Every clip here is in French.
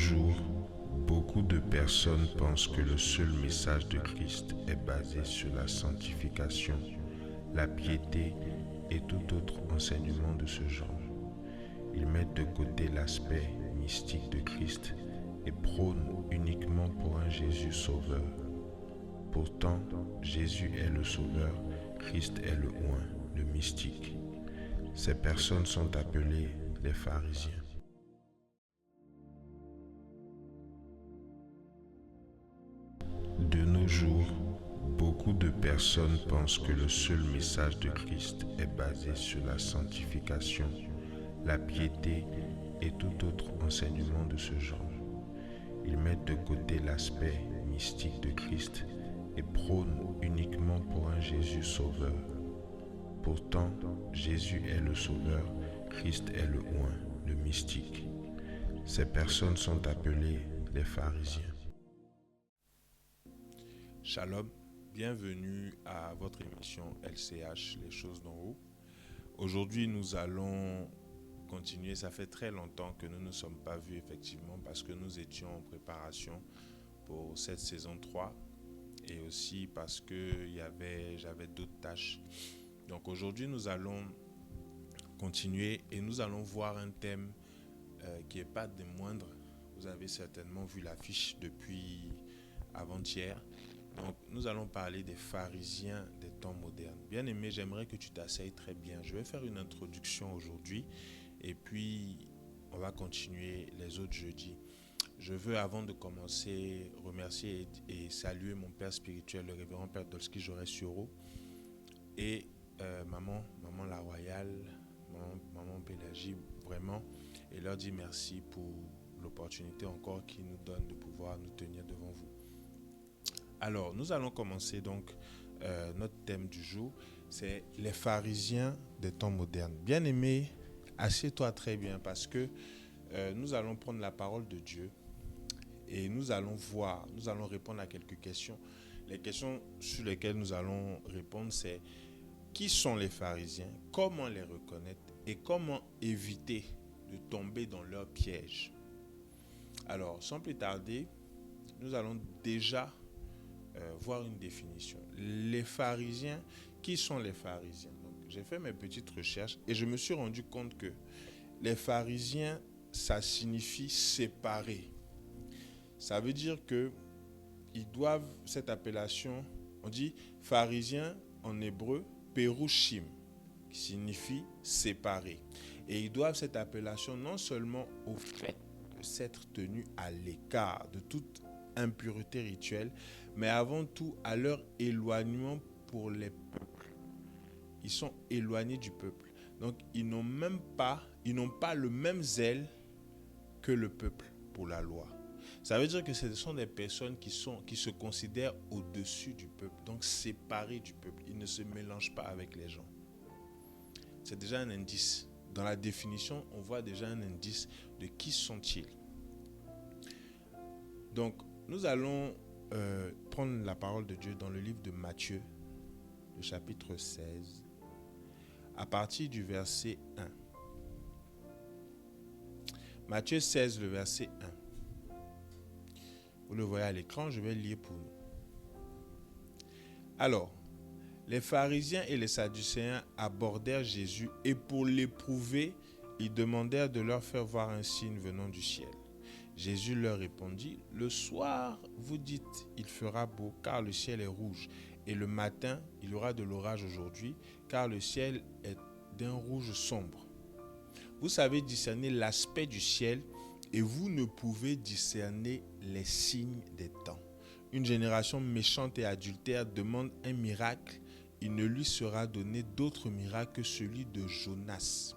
jours, beaucoup de personnes pensent que le seul message de Christ est basé sur la sanctification, la piété et tout autre enseignement de ce genre. Ils mettent de côté l'aspect mystique de Christ et prônent uniquement pour un Jésus sauveur. Pourtant, Jésus est le sauveur, Christ est le oint, le mystique. Ces personnes sont appelées les pharisiens. De nos jours, beaucoup de personnes pensent que le seul message de Christ est basé sur la sanctification, la piété et tout autre enseignement de ce genre. Ils mettent de côté l'aspect mystique de Christ et prônent uniquement pour un Jésus sauveur. Pourtant, Jésus est le sauveur, Christ est le oint, le mystique. Ces personnes sont appelées les pharisiens. Shalom, bienvenue à votre émission LCH, les choses d'en haut. Aujourd'hui, nous allons continuer. Ça fait très longtemps que nous ne nous sommes pas vus effectivement parce que nous étions en préparation pour cette saison 3 et aussi parce que j'avais d'autres tâches. Donc aujourd'hui, nous allons continuer et nous allons voir un thème qui n'est pas des moindres. Vous avez certainement vu l'affiche depuis avant-hier. Donc, nous allons parler des pharisiens des temps modernes. Bien aimé, j'aimerais que tu t'asseyes très bien. Je vais faire une introduction aujourd'hui et puis on va continuer les autres jeudis. Je veux, avant de commencer, remercier et saluer mon père spirituel, le révérend père Dolski Jorès Suro, et maman la Royale, maman Pélagie, vraiment, et leur dire merci pour l'opportunité encore qu'ils nous donnent de pouvoir nous tenir devant vous. Alors, nous allons commencer donc notre thème du jour, c'est les pharisiens des temps modernes. Bien aimé, assieds-toi très bien parce que nous allons prendre la parole de Dieu et nous allons répondre à quelques questions. Les questions sur lesquelles nous allons répondre, c'est qui sont les pharisiens, comment les reconnaître et comment éviter de tomber dans leur piège. Alors, sans plus tarder, nous allons déjà voir une définition. Les pharisiens, qui sont les pharisiens? Donc, j'ai fait mes petites recherches et je me suis rendu compte que les pharisiens, ça signifie séparer. Ça veut dire que ils doivent cette appellation, on dit pharisien en hébreu, perushim, qui signifie séparer. Et ils doivent cette appellation non seulement au fait de s'être tenus à l'écart de toute impureté rituelle, mais avant tout à leur éloignement pour les peuples. Ils sont éloignés du peuple. Donc ils n'ont pas le même zèle que le peuple pour la loi. Ça veut dire que ce sont des personnes qui se considèrent au-dessus du peuple, donc séparées du peuple. Ils ne se mélangent pas avec les gens. C'est déjà un indice. Dans la définition, on voit déjà un indice de qui sont-ils. Donc, nous allons prendre la parole de Dieu dans le livre de Matthieu, le chapitre 16, à partir du verset 1. Matthieu 16, le verset 1. Vous le voyez à l'écran, je vais lire pour nous. Alors, les pharisiens et les sadducéens abordèrent Jésus et pour l'éprouver, ils demandèrent de leur faire voir un signe venant du ciel. Jésus leur répondit, « Le soir, vous dites, il fera beau, car le ciel est rouge. Et le matin, il y aura de l'orage aujourd'hui, car le ciel est d'un rouge sombre. Vous savez discerner l'aspect du ciel, et vous ne pouvez discerner les signes des temps. Une génération méchante et adultère demande un miracle. Il ne lui sera donné d'autre miracle que celui de Jonas. »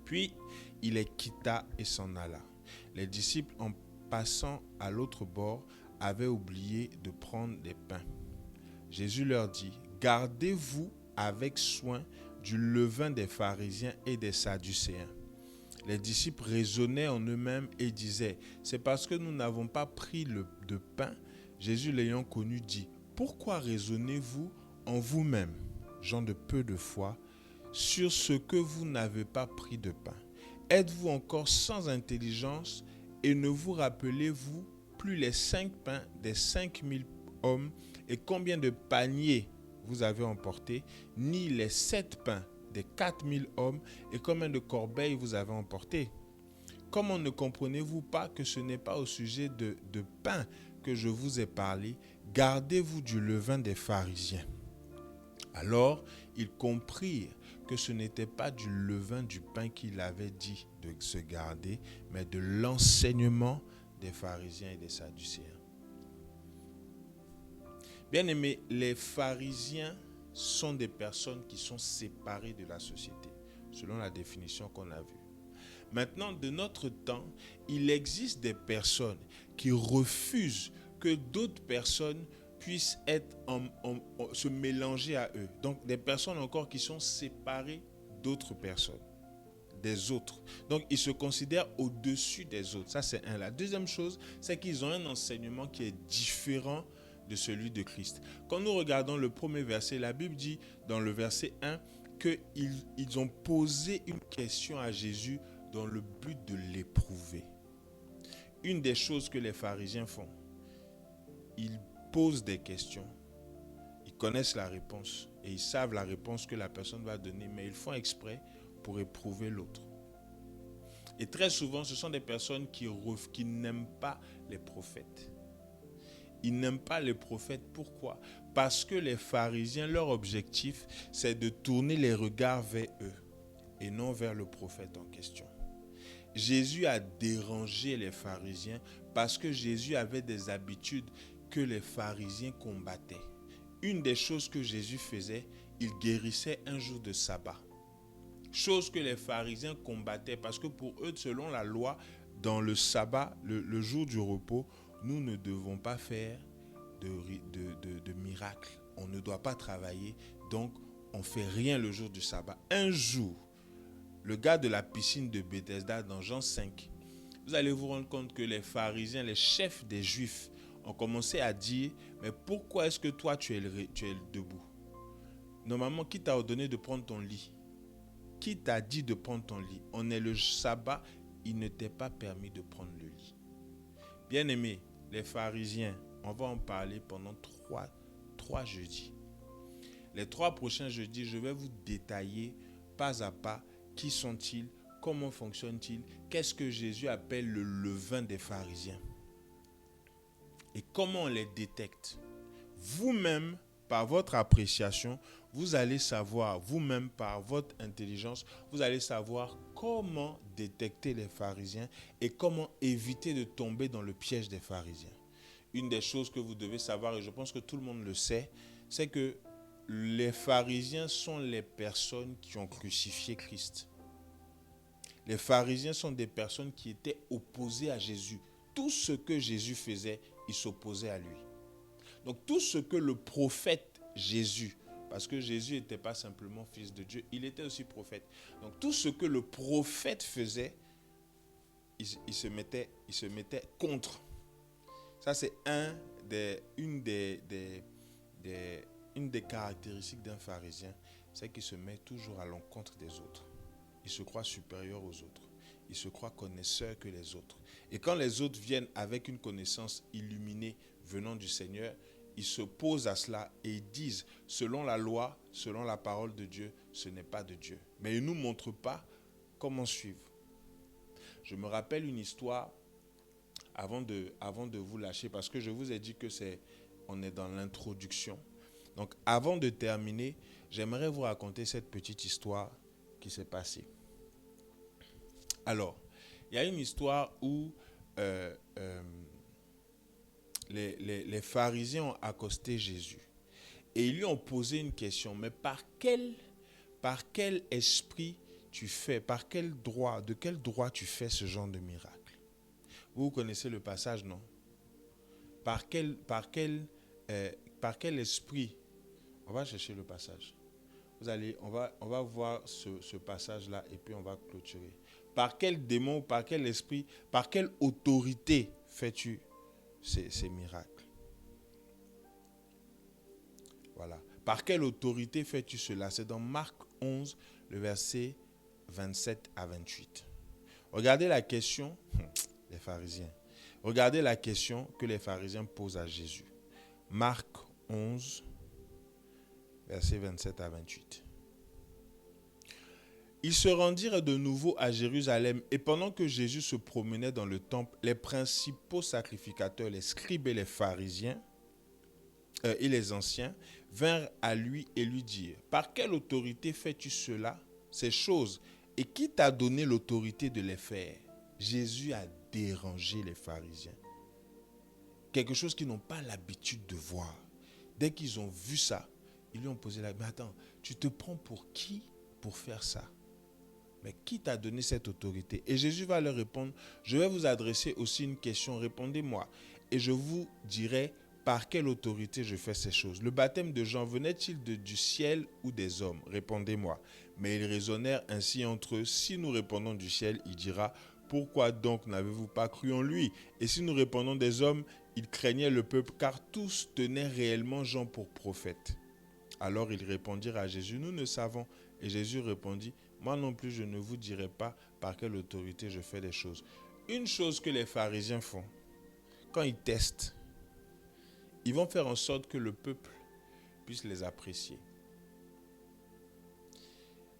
Puis, il les quitta et s'en alla. Les disciples, en passant à l'autre bord, avaient oublié de prendre des pains. Jésus leur dit, « Gardez-vous avec soin du levain des pharisiens et des sadducéens. » Les disciples raisonnaient en eux-mêmes et disaient, « C'est parce que nous n'avons pas pris de pain. » Jésus l'ayant connu dit, « Pourquoi raisonnez-vous en vous-même, gens de peu de foi, sur ce que vous n'avez pas pris de pain? Êtes-vous encore sans intelligence Et ne vous rappelez-vous plus les 5 pains des 5000 hommes et combien de paniers vous avez emportés, ni les 7 pains des 4000 hommes et combien de corbeilles vous avez emportés? Comment ne comprenez-vous pas que ce n'est pas au sujet de pain que je vous ai parlé? Gardez-vous du levain des pharisiens. Alors, ils comprirent que ce n'était pas du levain du pain qu'il avait dit de se garder, mais de l'enseignement des pharisiens et des sadducéens. Bien aimés, les pharisiens sont des personnes qui sont séparées de la société, selon la définition qu'on a vue. Maintenant, de notre temps, il existe des personnes qui refusent que d'autres personnes puissent se mélanger à eux. Donc, des personnes encore qui sont séparées d'autres personnes, des autres. Donc, ils se considèrent au-dessus des autres. Ça, c'est un. La deuxième chose, c'est qu'ils ont un enseignement qui est différent de celui de Christ. Quand nous regardons le premier verset, la Bible dit dans le verset 1 qu'ils ont posé une question à Jésus dans le but de l'éprouver. Une des choses que les pharisiens font, ils posent des questions, ils connaissent la réponse et ils savent la réponse que la personne va donner, mais ils font exprès pour éprouver l'autre. Et très souvent, ce sont des personnes qui n'aiment pas les prophètes. Ils n'aiment pas les prophètes. Pourquoi? Parce que les pharisiens, leur objectif, c'est de tourner les regards vers eux et non vers le prophète en question. Jésus a dérangé les pharisiens parce que Jésus avait des habitudes que les pharisiens combattaient. Une des choses que Jésus faisait, il guérissait un jour de sabbat. Chose que les pharisiens combattaient parce que pour eux, selon la loi, dans le sabbat, le jour du repos, nous ne devons pas faire de miracles. On ne doit pas travailler, donc on ne fait rien le jour du sabbat. Un jour, le gars de la piscine de Bethesda dans Jean 5, vous allez vous rendre compte que les pharisiens, les chefs des Juifs, ont commencé à dire, mais pourquoi est-ce que toi tu es debout? Normalement, qui t'a ordonné de prendre ton lit? Qui t'a dit de prendre ton lit? On est le sabbat, il ne t'est pas permis de prendre le lit. Bien aimés, les pharisiens, on va en parler pendant trois jeudis. Les 3 prochains jeudis, je vais vous détailler pas à pas qui sont-ils, comment fonctionnent-ils, qu'est-ce que Jésus appelle le levain des pharisiens et comment on les détecte. Vous-même, par votre appréciation, vous allez savoir, vous-même, par votre intelligence, vous allez savoir comment détecter les pharisiens et comment éviter de tomber dans le piège des pharisiens. Une des choses que vous devez savoir, et je pense que tout le monde le sait, c'est que les pharisiens sont les personnes qui ont crucifié Christ. Les pharisiens sont des personnes qui étaient opposées à Jésus. Tout ce que Jésus faisait, ils s'opposaient à lui. Donc tout ce que le prophète Jésus, parce que Jésus n'était pas simplement fils de Dieu, il était aussi prophète. Donc tout ce que le prophète faisait, il se mettait contre. Ça, c'est une des caractéristiques d'un pharisien, c'est qu'il se met toujours à l'encontre des autres. Il se croit supérieur aux autres. Il se croit connaisseur que les autres. Et quand les autres viennent avec une connaissance illuminée venant du Seigneur, ils s'opposent à cela et ils disent, selon la loi, selon la parole de Dieu, ce n'est pas de Dieu. Mais ils ne nous montrent pas comment suivre. Je me rappelle une histoire avant de vous lâcher, parce que je vous ai dit que on est dans l'introduction. Donc avant de terminer, j'aimerais vous raconter cette petite histoire qui s'est passée. Alors, il y a une histoire où les pharisiens ont accosté Jésus et ils lui ont posé une question, mais par quel esprit tu fais, de quel droit tu fais ce genre de miracle? Vous connaissez le passage, non? Par quel esprit? On va chercher le passage. On va voir ce passage-là et puis on va clôturer. Par quel démon, par quel esprit, par quelle autorité fais-tu ces miracles? Voilà. Par quelle autorité fais-tu cela? C'est dans Marc 11, le verset 27 à 28. Regardez la question. Les pharisiens. Regardez la question que les pharisiens posent à Jésus. Marc 11, versets 27 à 28. Ils se rendirent de nouveau à Jérusalem et pendant que Jésus se promenait dans le temple, les principaux sacrificateurs, les scribes et les pharisiens et les anciens vinrent à lui et lui dirent: par quelle autorité fais-tu ces choses, et qui t'a donné l'autorité de les faire? Jésus a dérangé les pharisiens. Quelque chose qu'ils n'ont pas l'habitude de voir. Dès qu'ils ont vu ça, ils lui ont posé la question: mais attends, tu te prends pour qui pour faire ça? Mais qui t'a donné cette autorité? Et Jésus va leur répondre: je vais vous adresser aussi une question, répondez-moi. Et je vous dirai par quelle autorité je fais ces choses. Le baptême de Jean venait-il du ciel ou des hommes? Répondez-moi. Mais ils raisonnèrent ainsi entre eux: si nous répondons du ciel, il dira: pourquoi donc n'avez-vous pas cru en lui? Et si nous répondons des hommes, ils craignaient le peuple, car tous tenaient réellement Jean pour prophète. Alors ils répondirent à Jésus: nous ne savons. Et Jésus répondit: moi non plus, je ne vous dirai pas par quelle autorité je fais des choses. Une chose que les pharisiens font, quand ils testent, ils vont faire en sorte que le peuple puisse les apprécier.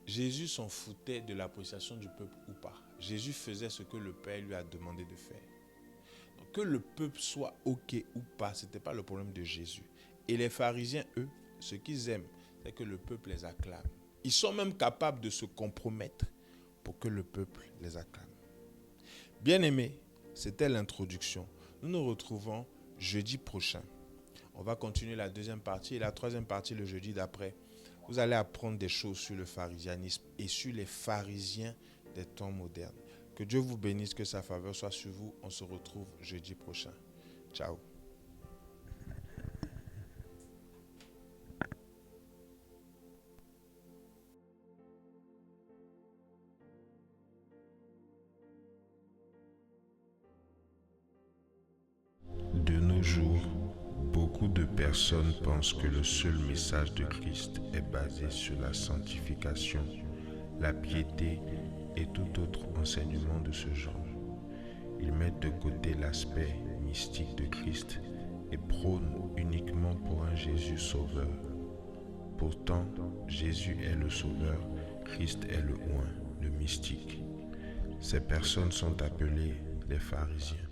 Jésus s'en foutait de l'appréciation du peuple ou pas. Jésus faisait ce que le Père lui a demandé de faire. Donc, que le peuple soit OK ou pas, ce n'était pas le problème de Jésus. Et les pharisiens, eux, ce qu'ils aiment, c'est que le peuple les acclame. Ils sont même capables de se compromettre pour que le peuple les acclame. Bien-aimés, c'était l'introduction. Nous nous retrouvons jeudi prochain. On va continuer la deuxième partie et la troisième partie le jeudi d'après. Vous allez apprendre des choses sur le pharisianisme et sur les pharisiens des temps modernes. Que Dieu vous bénisse, que sa faveur soit sur vous. On se retrouve jeudi prochain. Ciao. De nos jours, beaucoup de personnes pensent que le seul message de Christ est basé sur la sanctification, la piété et tout autre enseignement de ce genre. Ils mettent de côté l'aspect mystique de Christ et prônent uniquement pour un Jésus sauveur. Pourtant, Jésus est le sauveur, Christ est le oint, le mystique. Ces personnes sont appelées les pharisiens.